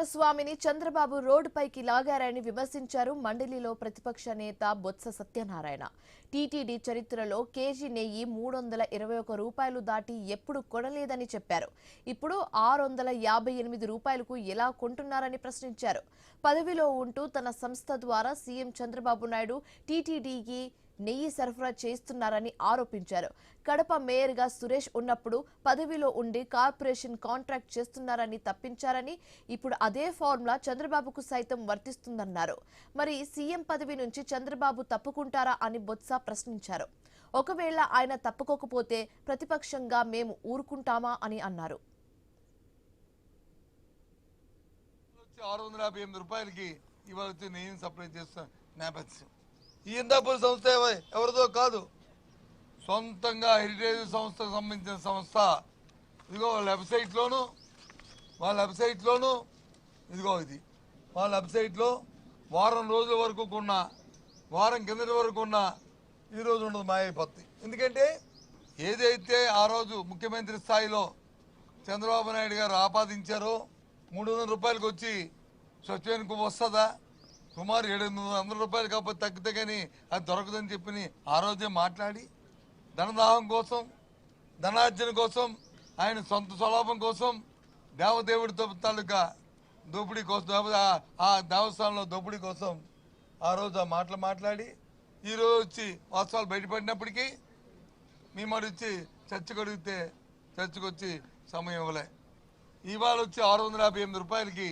కుమారస్వామిని చంద్రబాబు రోడ్డుపైకి లాగారని విమర్శించారు మండలిలో ప్రతిపక్ష నేత బొత్స సత్యనారాయణ. టీటీడీ చరిత్రలో కేజీ నెయ్యి 321 రూపాయలు దాటి ఎప్పుడు కొనలేదని చెప్పారు. ఇప్పుడు 658 రూపాయలకు ఎలా కొంటున్నారని ప్రశ్నించారు. పదవిలో ఉంటూ తన సంస్థ ద్వారా సీఎం చంద్రబాబు నాయుడు టీటీడీకి నెయ్యి సరఫరా చేస్తున్నారని ఆరోపించారు. కడప మేయర్గా సురేష్ ఉన్నప్పుడు పదవిలో ఉండి కార్పొరేషన్ కాంట్రాక్ట్ చేస్తున్నారని తప్పించారని, ఇప్పుడు అదే ఫార్ములా చంద్రబాబుకు సైతం వర్తిస్తుందన్నారు. మరి సీఎం పదవి నుంచి చంద్రబాబు తప్పుకుంటారా అని బొత్స ప్రశ్నించారు. ఒకవేళ ఆయన తప్పుకోకపోతే ప్రతిపక్షంగా మేము ఊరుకుంటామా అని అన్నారు. 658 రూపాయలకి ఇవాళ వచ్చి నెయ్యిని సప్లై చేస్తున్న నేపథ్యం. ఈ ఇందాపూర్ సంస్థ ఎవరిదో కాదు, సొంతంగా హెరిటేజ్ సంస్థకు సంబంధించిన సంస్థ. ఇదిగో వాళ్ళ వెబ్సైట్లోనూ ఇదిగో ఇది వాళ్ళ వెబ్సైట్లో వారం రోజుల వరకు కొన్న, వారం కిందటి వరకు ఉన్న ఈరోజు ఉండదు, మాయైపోతుంది. ఎందుకంటే ఏదైతే ఆ రోజు ముఖ్యమంత్రి స్థాయిలో చంద్రబాబు నాయుడు గారు ఆపాదించారో 300 రూపాయలకు వచ్చి స్వచ్ఛమైనకు వస్తుందా, సుమారు 700 రూపాయలు కాకపోతే తగ్గితే కానీ అది దొరకదని చెప్పి ఆ రోజే మాట్లాడి ధనదాహం కోసం, ధనార్జన కోసం, ఆయన సొంత స్వలాభం కోసం, దేవదేవుడి తాలూకా దోపిడీ కోసం, ఆ దేవస్థానంలో దోపిడీ కోసం ఆ రోజు ఆ మాటలు మాట్లాడి ఈరోజు వచ్చి వాస్తవాలు బయటపడినప్పటికీ మీ మాట వచ్చి చర్చకు అడిగితే చర్చకు వచ్చి సమయం ఇవ్వలే. ఇవాళ వచ్చి 658 రూపాయలకి